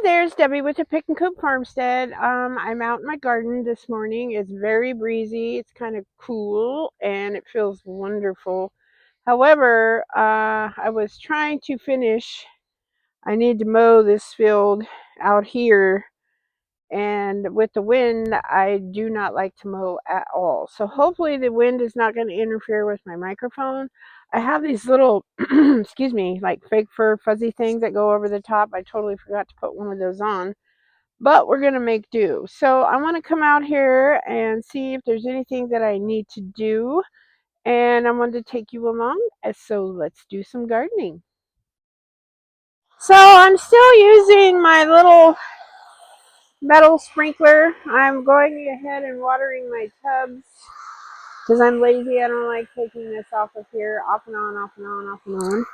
Hi, there's Debbie with the Pickin Coop Farmstead. I'm out in my garden this morning. It's very breezy. It's kind of cool and it feels wonderful. However, I was trying to finish. I need to mow this field out here, and with the wind, I do not like to mow at all. So hopefully the wind is not going to interfere with my microphone. I have these little, excuse me, like fake fur fuzzy things that go over the top. I totally forgot to put one of those on, but we're going to make do. So I want to come out here and see if there's anything that I need to do, and I wanted to take you along. So let's do some gardening. So I'm still using my little metal sprinkler. I'm going ahead and watering my tubs because I'm lazy. I don't like taking this off of here, off and on, off and on, off and on.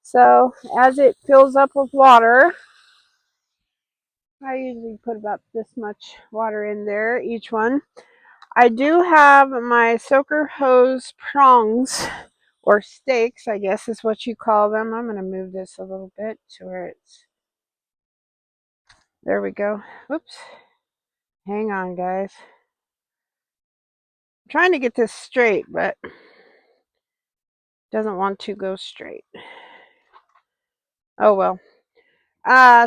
So as it fills up with water, I usually put about this much water in there, each one. I do have my soaker hose prongs, or stakes, I guess is what you call them. I'm going to move this a little bit to where it's, there we go. Oops. Hang on, guys. I'm trying to get this straight, but doesn't want to go straight. Oh well.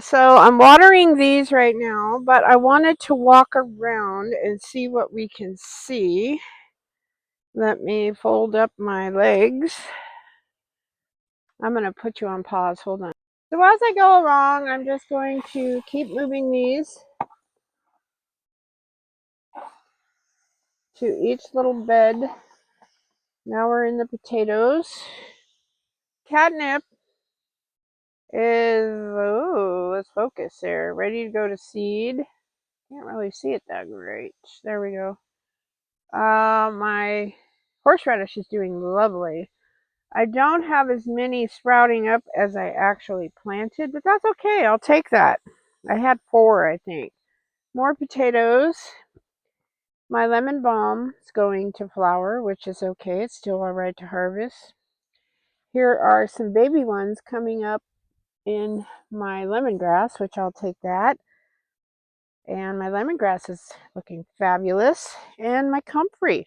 So I'm watering these right now, but I wanted to walk around and see what we can see. Let me fold up my legs. I'm going to put you on pause. Hold on. So as I go along, I'm just going to keep moving these to each little bed. Now we're in the potatoes. Catnip is, oh, let's focus there. Ready to go to seed. Can't really see it that great. There we go. My horseradish is doing lovely. I don't have as many sprouting up as I actually planted, but that's okay. I'll take that. I had 4, I think. More potatoes. My lemon balm is going to flower, which is okay. It's still all right to harvest. Here are some baby ones coming up in my lemongrass, which I'll take that. And my lemongrass is looking fabulous. And my comfrey.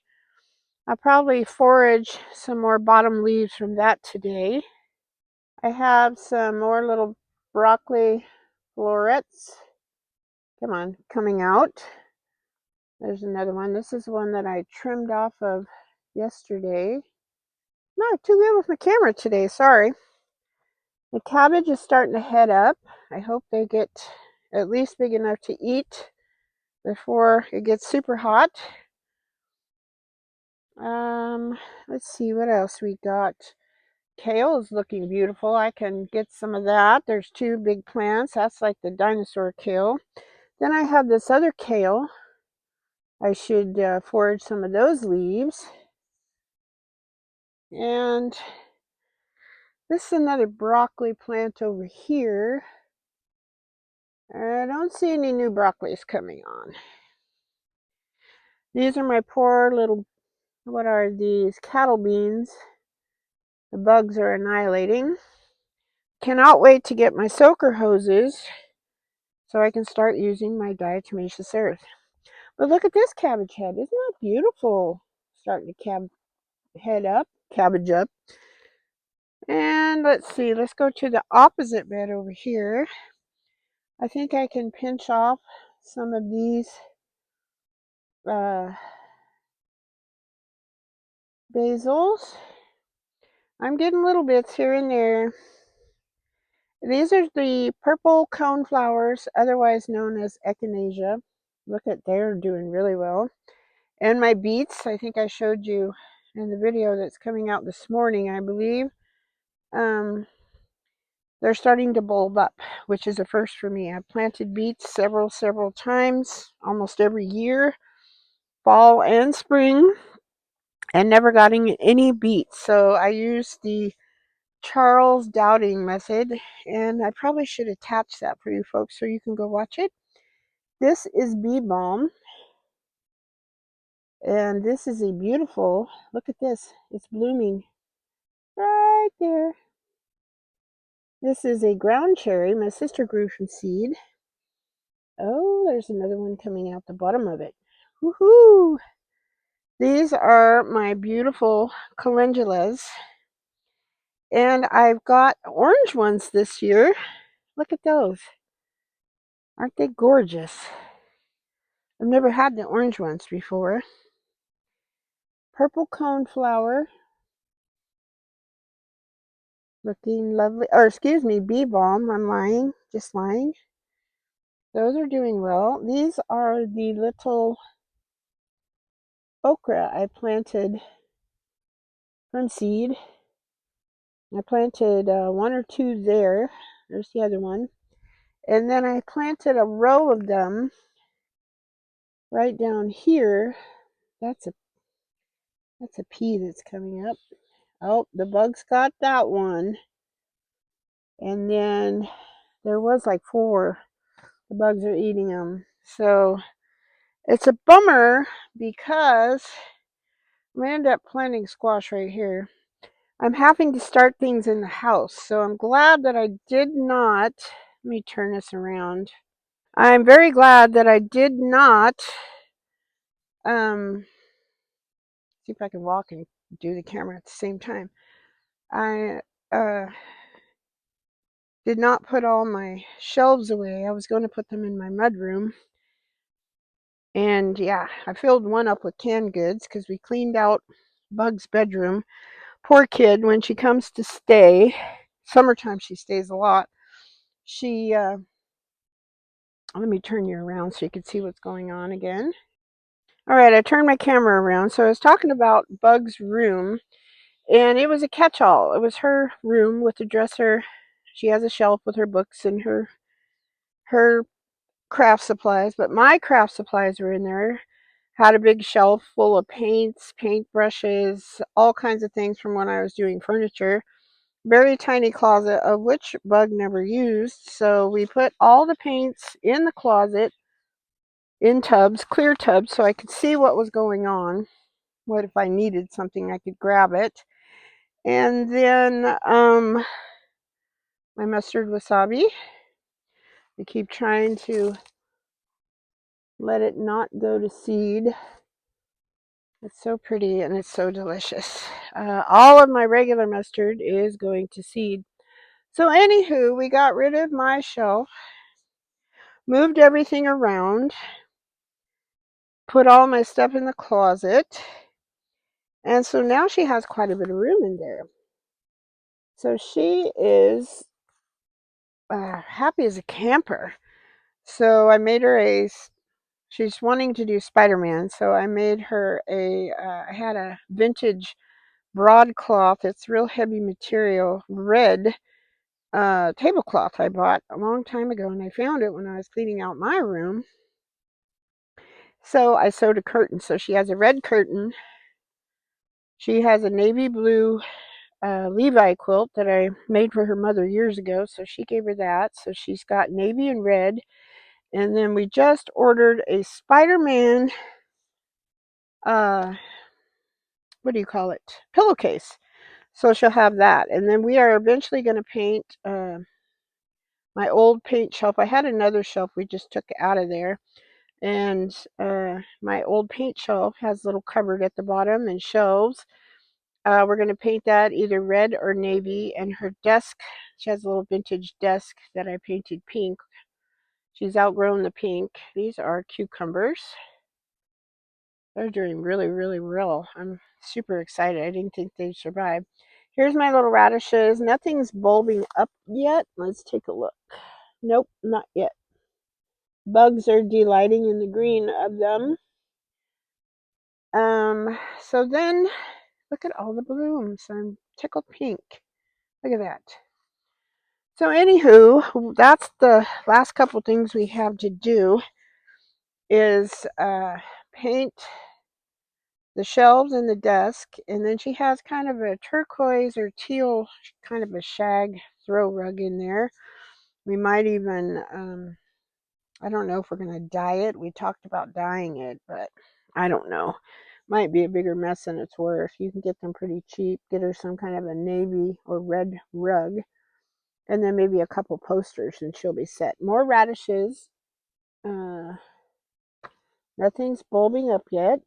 I'll probably forage some more bottom leaves from that today. I have some more little broccoli florets. Come on, coming out. There's another one. This is one that I trimmed off of yesterday. Not too good with my camera today, sorry. The cabbage is starting to head up. I hope they get at least big enough to eat before it gets super hot. Let's see what else we got. Kale is looking beautiful. I can get some of that. There's 2 big plants. That's like the dinosaur kale. Then I have this other kale. I should forage some of those leaves. And this is another broccoli plant over here. I don't see any new broccolis coming on. These are my poor little, what are these? Cattle beans. The bugs are annihilating. Cannot wait to get my soaker hoses so I can start using my diatomaceous earth. But look at this cabbage head. Isn't that beautiful? Starting to cabbage up. And let's see, let's go to the opposite bed over here. I think I can pinch off some of these basils. I'm getting little bits here and there. These are the purple cone flowers, otherwise known as echinacea. Look at, they're doing really well. And my beets, I think I showed you in the video that's coming out this morning, I believe. They're starting to bulb up, which is a first for me. I've planted beets several times, almost every year, fall and spring, and never got any beets. So I used the Charles Dowding method, and I probably should attach that for you folks so you can go watch it. This is bee balm, and this is a beautiful, look at this, it's blooming right there. This is a ground cherry my sister grew from seed. Oh, there's another one coming out the bottom of it. Woohoo! These are my beautiful calendulas. And I've got orange ones this year. Look at those. Aren't they gorgeous? I've never had the orange ones before. Purple cone flower. Looking lovely. Or excuse me, bee balm. I'm lying. Just lying. Those are doing well. These are the little okra I planted from seed. I planted one or two there. There's the other one. And then I planted a row of them right down here. That's a pea that's coming up. Oh, the bugs got that one. And then there was like 4. The bugs are eating them. So it's a bummer because I'm going to end up planting squash right here. I'm having to start things in the house. So I'm glad that I did not. Let me turn this around. I'm very glad that I did not see if I can walk and do the camera at the same time. I did not put all my shelves away. I was going to put them in my mudroom. And yeah, I filled one up with canned goods because we cleaned out Bug's bedroom. Poor kid, when she comes to stay, summertime she stays a lot. She, let me turn you around so you can see what's going on again. All right, I turned my camera around. So I was talking about Bug's room, and it was a catch-all. It was her room with a dresser. She has a shelf with her books and her craft supplies, but my craft supplies were in there. Had a big shelf full of paints, paint brushes, all kinds of things from when I was doing furniture. Very tiny closet, of which Bug never used. So we put all the paints in the closet in tubs, clear tubs, so I could see what was going on. What if I needed something, I could grab it. And then my mustard wasabi. I keep trying to let it not go to seed. It's so pretty and it's so delicious. All of my regular mustard is going to seed. So anywho, we got rid of my shelf, moved everything around, put all my stuff in the closet, and so now she has quite a bit of room in there. So she is happy as a camper. So I made her she's wanting to do Spider-Man, so I made her I had a vintage broadcloth. It's real heavy material, red tablecloth I bought a long time ago, and I found it when I was cleaning out my room. So I sewed a curtain. So she has a red curtain. She has a navy blue Levi quilt that I made for her mother years ago. So she gave her that. So she's got navy and red. And then we just ordered a Spider-Man, what do you call it? Pillowcase. So she'll have that. And then we are eventually going to paint my old paint shelf. I had another shelf we just took out of there. And my old paint shelf has a little cupboard at the bottom and shelves. We're going to paint that either red or navy. And her desk, she has a little vintage desk that I painted pink. She's outgrown the pink. These are cucumbers. They're doing really, really well. I'm super excited. I didn't think they'd survive. Here's my little radishes. Nothing's bulbing up yet. Let's take a look. Nope, not yet. Bugs are delighting in the green of them. So then, look at all the blooms. I'm tickled pink. Look at that. So anywho, that's the last couple things we have to do is paint the shelves and the desk, and then she has kind of a turquoise or teal kind of a shag throw rug in there. We might even I don't know if we're going to dye it. We talked about dyeing it, but I don't know. Might be a bigger mess than it's worth. You can get them pretty cheap. Get her some kind of a navy or red rug. and then maybe a couple posters and she'll be set. More radishes. Nothing's bulbing up yet.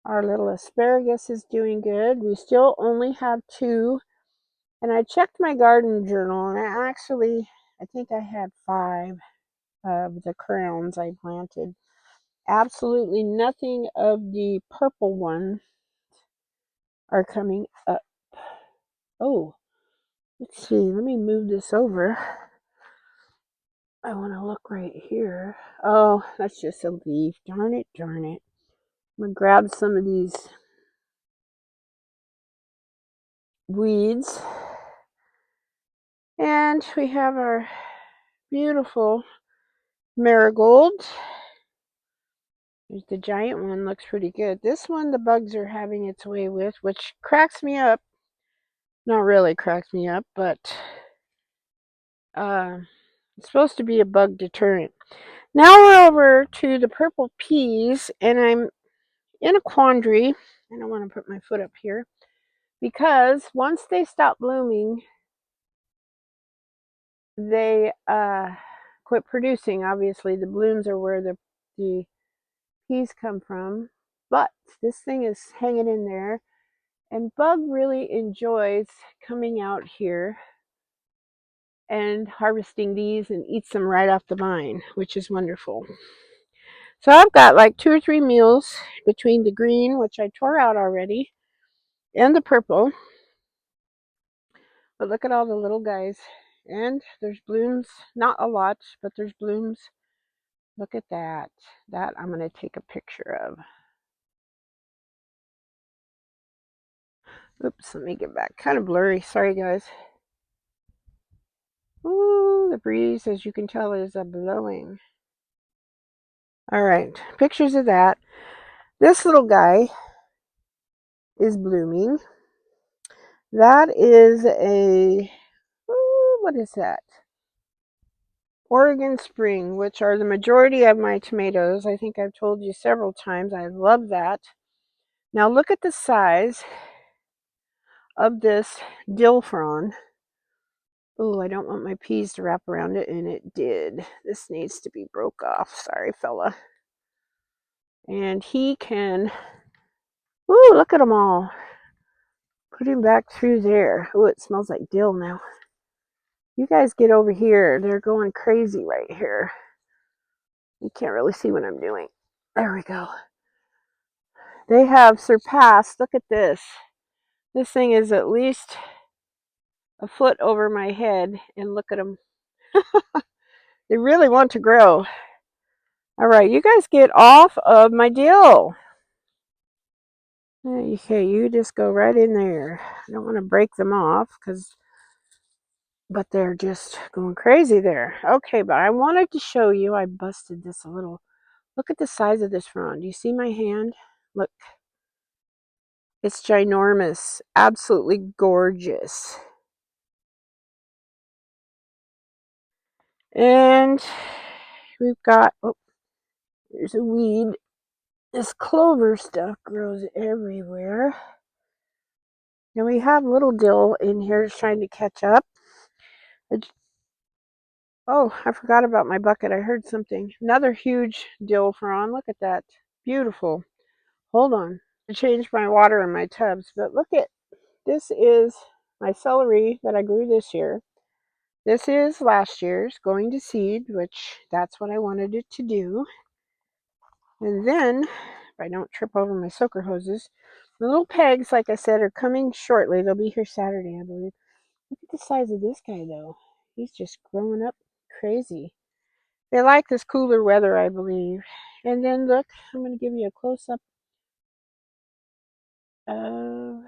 Our little asparagus is doing good. We still only have 2. And I checked my garden journal, and I think I had 5 of the crowns I planted. Absolutely nothing of the purple ones are coming up. Oh, let's see. Let me move this over. I want to look right here. Oh, that's just a leaf. Darn it, darn it. I'm going to grab some of these weeds. And we have our beautiful marigold. There's the giant one, looks pretty good. This one the bugs are having its way with, which cracks me up. Not really cracks me up, but it's supposed to be a bug deterrent. Now we're over to the purple peas, and I'm in a quandary. I don't want to put my foot up here, because once they stop blooming, they quit producing. Obviously, the blooms are where the peas come from, but this thing is hanging in there, and Bug really enjoys coming out here and harvesting these and eats them right off the vine, which is wonderful. So I've got like 2 or 3 meals between the green, which I tore out already, and the purple. But look at all the little guys. And there's blooms, not a lot, but there's blooms. Look at that. That I'm going to take a picture of. Oops, let me get back. Kind of blurry. Sorry, guys. Ooh, the breeze, as you can tell, is blowing. All right, pictures of that. This little guy is blooming. That is a, what is that? Oregon Spring, which are the majority of my tomatoes. I think I've told you several times. I love that. Now look at the size of this dill frond. Oh, I don't want my peas to wrap around it, and it did. This needs to be broke off. Sorry, fella. And he can, ooh, look at them all. Put him back through there. Oh, it smells like dill now. You guys get over here. They're going crazy right here. You can't really see what I'm doing. There we go. They have surpassed, look at this. This thing is at least a foot over my head, and look at them. They really want to grow. All right, you guys get off of my dill. Okay, you just go right in there. I don't want to break them off, but they're just going crazy there. Okay, but I wanted to show you, I busted this a little. Look at the size of this frond. Do you see my hand? Look. It's ginormous. Absolutely gorgeous. And we've got, oh, there's a weed. This clover stuff grows everywhere. And we have little dill in here trying to catch up. Oh, I forgot about my bucket. I heard something. Another huge dill frond. Look at that. Beautiful. Hold on. I changed my water in my tubs, but look at, this is my celery that I grew this year. This is last year's, going to seed, which that's what I wanted it to do. And then, if I don't trip over my soaker hoses, the little pegs, like I said, are coming shortly. They'll be here Saturday, I believe. Look at the size of this guy, though. He's just growing up crazy. They like this cooler weather, I believe. And then look, I'm going to give you a close-up of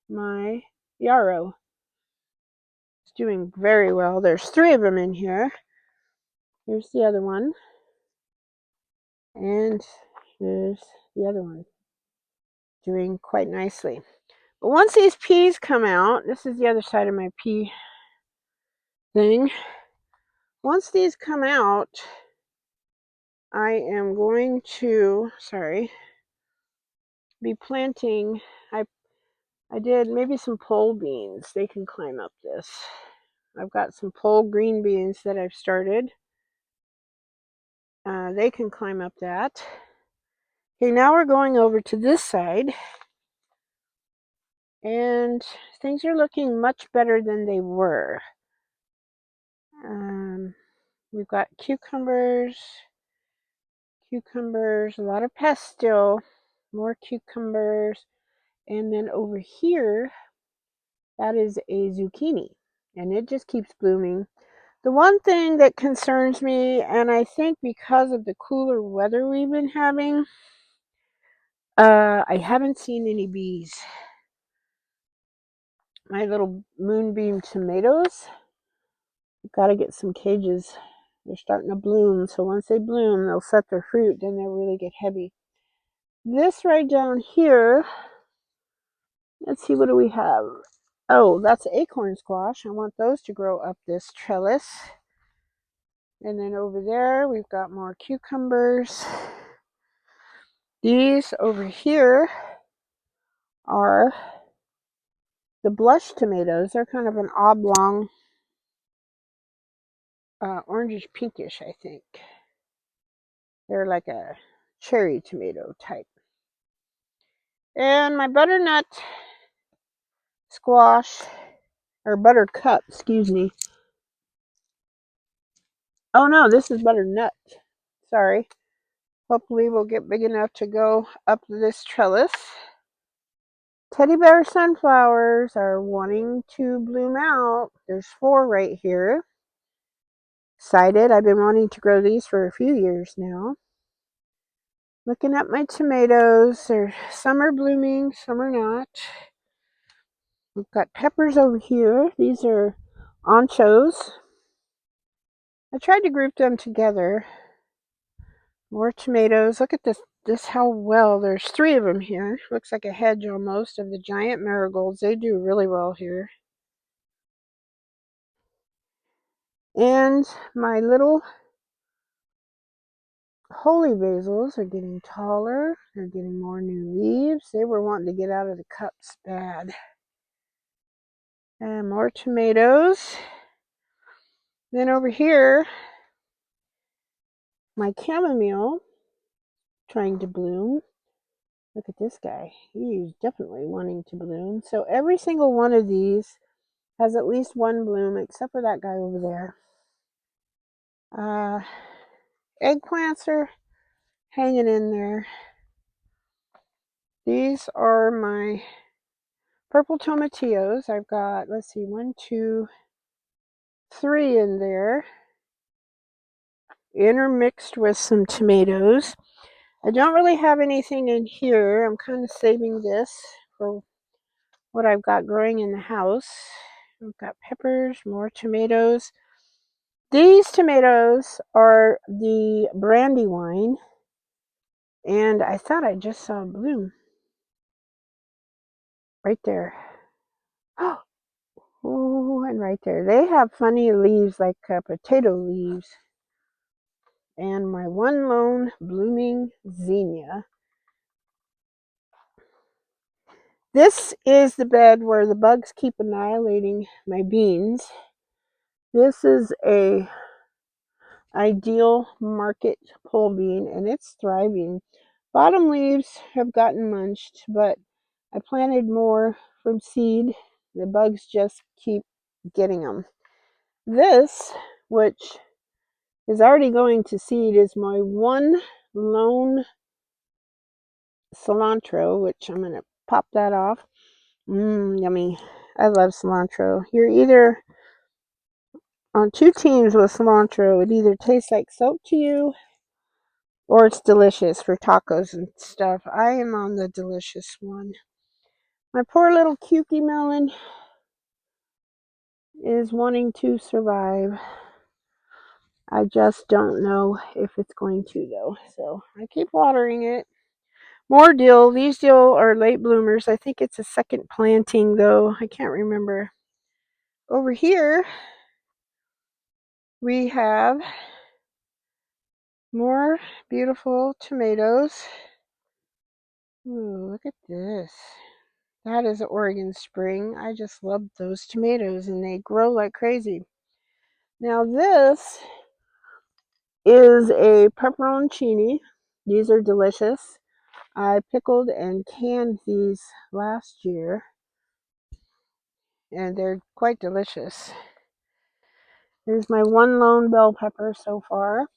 my yarrow. It's doing very well. There's 3 of them in here. Here's the other one. And here's the other one. Doing quite nicely. But once these peas come out, this is the other side of my pea thing. Once these come out, I am going to, be planting. I I did maybe some pole beans. They can climb up this. I've got some pole green beans that I've started. They can climb up that. Okay, now we're going over to this side. And things are looking much better than they were. We've got cucumbers, a lot of pests still, more cucumbers. And then over here, that is a zucchini. And it just keeps blooming. The one thing that concerns me, and I think because of the cooler weather we've been having, I haven't seen any bees. My little moonbeam tomatoes, got to get some cages. They're starting to bloom, so once they bloom, they'll set their fruit, then they'll really get heavy. This right down here, let's see, what do we have? Oh, that's acorn squash. I want those to grow up this trellis. And then over there, we've got more cucumbers. These over here are the blush tomatoes. They're kind of an oblong, orangish pinkish, I think. They're like a cherry tomato type. And my butternut squash, or buttercup, excuse me. Oh no, this is butternut. Sorry. Hopefully we'll get big enough to go up this trellis. Teddy bear sunflowers are wanting to bloom out. There's 4 right here. Excited. I've been wanting to grow these for a few years now. Looking at my tomatoes. Some are blooming, some are not. We've got peppers over here. These are anchos. I tried to group them together. More tomatoes. Look at this how well. There's 3 of them here. Looks like a hedge almost of the giant marigolds. They do really well here. And my little holy basils are getting taller. They're getting more new leaves. They were wanting to get out of the cups bad. And more tomatoes. Then over here, my chamomile trying to bloom. Look at this guy. He's definitely wanting to bloom. So every single one of these has at least one bloom, except for that guy over there. Eggplants are hanging in there. These are my purple tomatillos. I've got, let's see, 1, 2, 3 in there, intermixed with some tomatoes. I don't really have anything in here. I'm kind of saving this for what I've got growing in the house. We've got peppers, more tomatoes. These tomatoes are the Brandywine, and I thought I just saw a bloom right there. Oh, and right there. They have funny leaves like potato leaves. And my one lone blooming zinnia. This is the bed where the bugs keep annihilating my beans. This is a ideal market pole bean, and it's thriving. Bottom leaves have gotten munched, but I planted more from seed. The bugs just keep getting them. This, which is already going to seed, is my one lone cilantro, which I'm going to pop that off. Yummy. I love cilantro. You're either on 2 teams with cilantro. It either tastes like soap to you or it's delicious for tacos and stuff. I am on the delicious one. My poor little cukey melon is wanting to survive. I just don't know if it's going to, though. So I keep watering it. More dill. These dill are late bloomers. I think it's a second planting, though. I can't remember. Over here, we have more beautiful tomatoes. Ooh, look at this. That is Oregon Spring. I just love those tomatoes and they grow like crazy. Now this is a pepperoncini. These are delicious. I pickled and canned these last year and they're quite delicious. Here's my one lone bell pepper so far.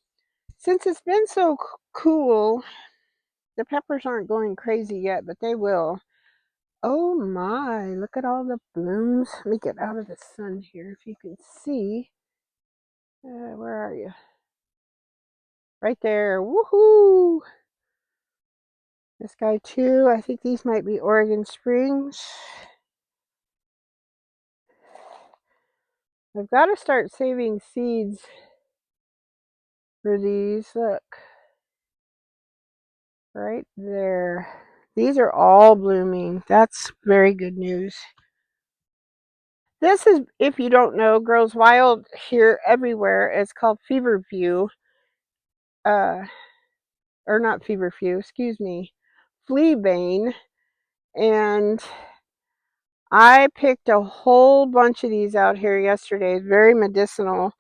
Since it's been so cool, the peppers aren't going crazy yet, but they will. Oh my, look at all the blooms. Let me get out of the sun here if you can see. Where are you? Right there. Woohoo! This guy too. I think these might be Oregon Springs. I've got to start saving seeds for these. Look. Right there. These are all blooming. That's very good news. This is, if you don't know, grows wild here everywhere. It's called feverfew. Or not feverfew, excuse me. Fleabane. And I picked a whole bunch of these out here yesterday. It's very medicinal.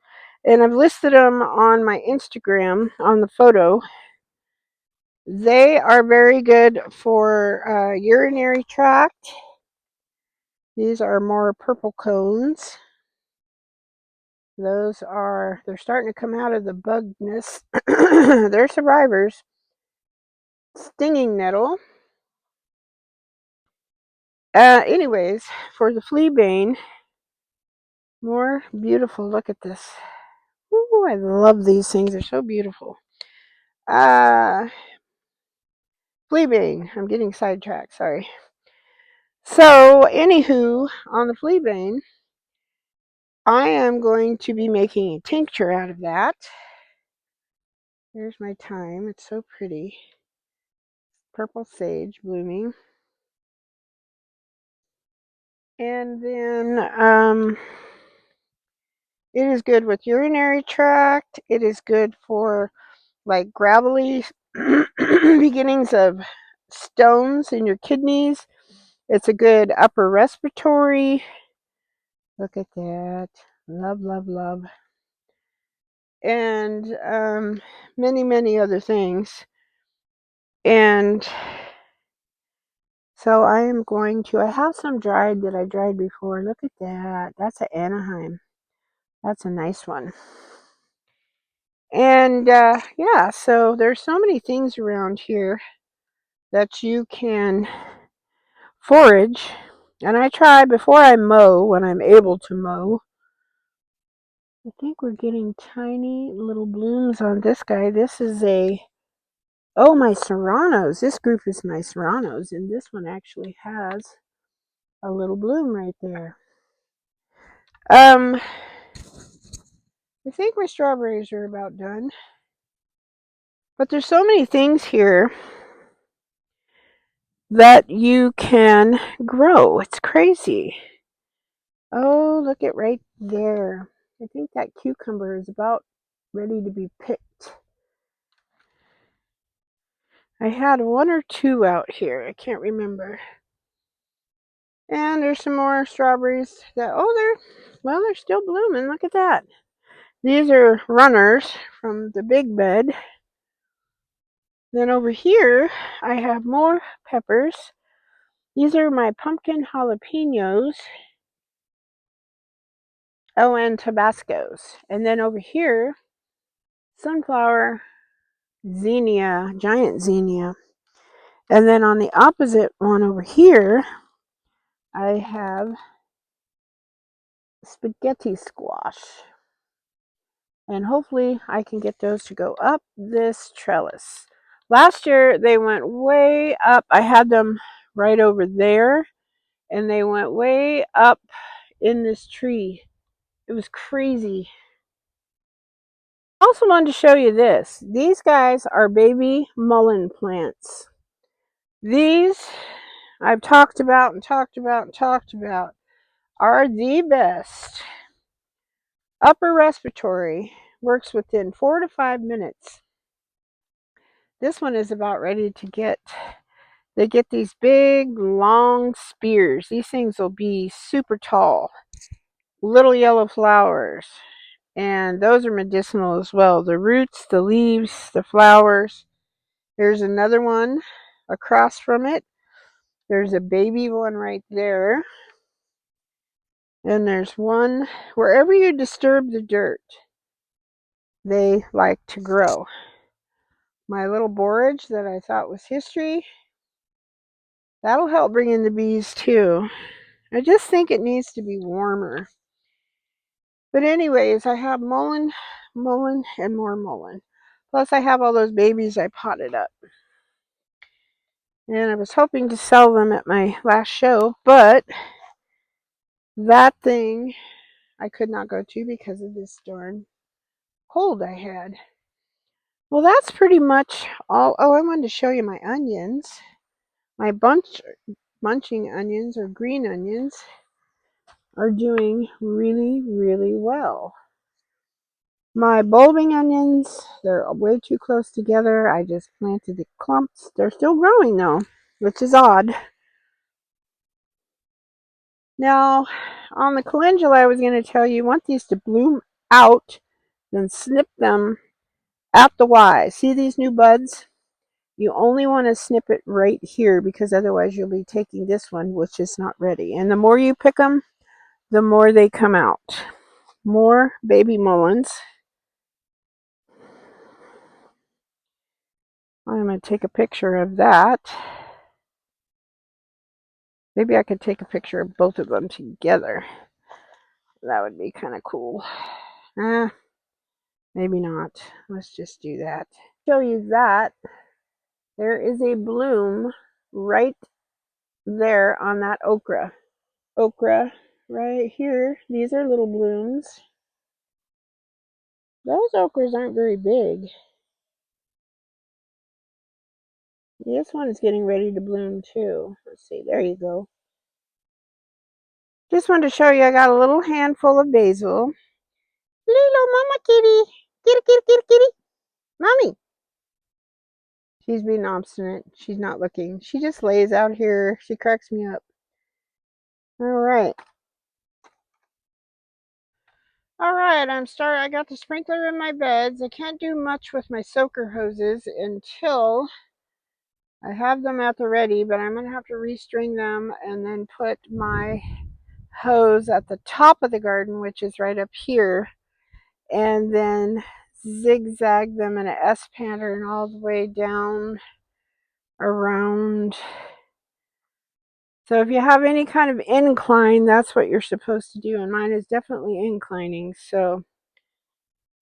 And I've listed them on my Instagram on the photo. They are very good for urinary tract. These are more purple cones. Those are, they're starting to come out of the bugness. They're survivors. Stinging nettle. Anyways, for the fleabane, more beautiful. Look at this. Ooh, I love these things. They're so beautiful. Fleabane. I'm getting sidetracked. Sorry. So, anywho, on the fleabane, I am going to be making a tincture out of that. There's my thyme. It's so pretty. Purple sage blooming. And then it is good with urinary tract. It is good for like gravelly beginnings of stones in your kidneys. It's a good upper respiratory. Look at that. Love, love, love. And many, many other things. And so I am going to, I have some dried that I dried before. Look at that. That's an Anaheim. That's a nice one. And yeah, so there's so many things around here that you can forage. And I try before I mow, when I'm able to mow. I think we're getting tiny little blooms on this guy. This is my serranos. This group is my serranos. And this one actually has a little bloom right there. I think my strawberries are about done. But there's so many things here that you can grow. It's crazy. Oh, look at right there. I think that cucumber is about ready to be picked. I had one or two out here. I can't remember. And there's some more strawberries that, they're still blooming. Look at that. These are runners from the big bed. Then over here, I have more peppers. These are my pumpkin jalapenos. Oh, and Tabascos. And then over here, sunflower zinnia, giant zinnia. And then on the opposite one over here, I have spaghetti squash. And hopefully I can get those to go up this trellis. Last year they went way up. I had them right over there and they went way up in this tree. It was crazy. I also wanted to show you this. These guys are baby mullein plants. These I've talked about and talked about and talked about are the best. Upper respiratory works within 4 to 5 minutes. This one is about ready to get They get these big, long spears. These things will be super tall. Little yellow flowers. And those are medicinal as well. The roots, the leaves, the flowers. There's another one across from it. There's a baby one right there. And there's one, wherever you disturb the dirt, they like to grow. My little borage that I thought was history, that'll help bring in the bees too. I just think it needs to be warmer. But anyways, I have mullein, and more mullein. Plus I have all those babies I potted up. And I was hoping to sell them at my last show, but that thing I could not go to because of this darn cold I had. Well, that's pretty much all. Oh, I wanted to show you my onions. My bunching onions or green onions are doing really, really well. My bulbing onions, they're way too close together. I just planted the clumps. They're still growing though, which is odd. Now, on the calendula, I was going to tell you, want these to bloom out, then snip them at the Y. See these new buds? You only want to snip it right here because otherwise you'll be taking this one, which is not ready. And the more you pick them, the more they come out. More baby mulleins. I'm going to take a picture of that. Maybe I could take a picture of both of them together. That would be kind of cool. Maybe not. Let's just do that. Show you that. There is a bloom right there on that okra. Okra right here. These are little blooms. Those okras aren't very big. This one is getting ready to bloom too. Let's see. There you go. Just wanted to show you I got a little handful of basil. Lilo, mama kitty. Kitty, kitty, kitty, kitty. Mommy. She's being obstinate. She's not looking. She just lays out here. She cracks me up. All right. All right, I got the sprinkler in my beds. I can't do much with my soaker hoses until I have them at the ready, but I'm going to have to restring them and then put my hose at the top of the garden, which is right up here, and then zigzag them in an S pattern all the way down around. So if you have any kind of incline, that's what you're supposed to do, and mine is definitely inclining, so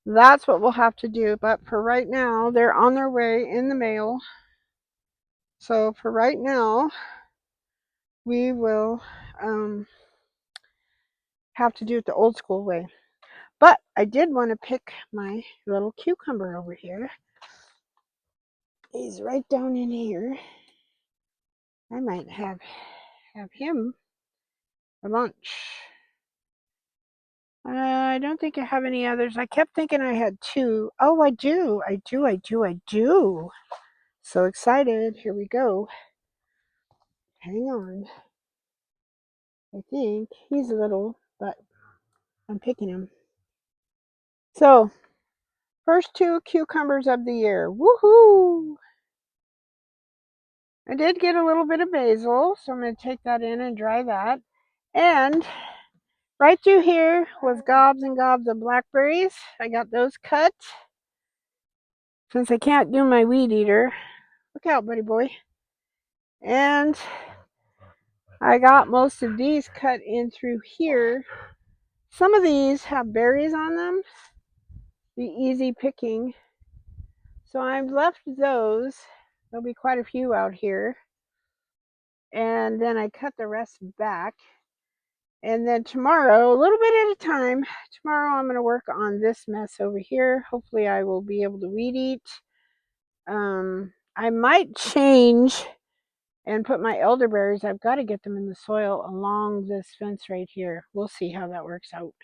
that's what we'll have to do. But for right now, they're on their way in the mail. So for right now, we will have to do it the old school way. But I did want to pick my little cucumber over here. He's right down in here. I might have him for lunch. I don't think I have any others. I kept thinking I had two. Oh, I do. I do. So excited. Here we go. Hang on. I think he's little, but I'm picking him. So, first two cucumbers of the year. Woohoo! I did get a little bit of basil, so I'm going to take that in and dry that. And right through here was gobs and gobs of blackberries. I got those cut. Since I can't do my weed eater. Look out, buddy boy. And I got most of these cut in through here. Some of these have berries on them. Be easy picking. So I've left those. There'll be quite a few out here. And then I cut the rest back. And then tomorrow, a little bit at a time, tomorrow I'm going to work on this mess over here. Hopefully I will be able to weed eat. I might change and put my elderberries. I've got to get them in the soil along this fence right here. We'll see how that works out.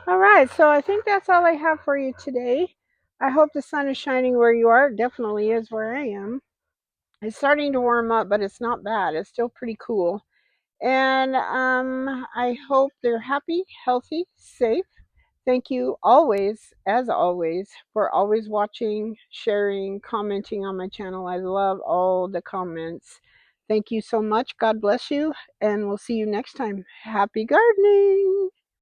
All right, so I think that's all I have for you today. I hope the sun is shining where you are. It definitely is where I am. It's starting to warm up, but it's not bad. It's still pretty cool. And I hope they're happy, healthy, safe. Thank you always, as always, for always watching, sharing, commenting on my channel. I love all the comments. Thank you so much. God bless you. And we'll see you next time. Happy gardening.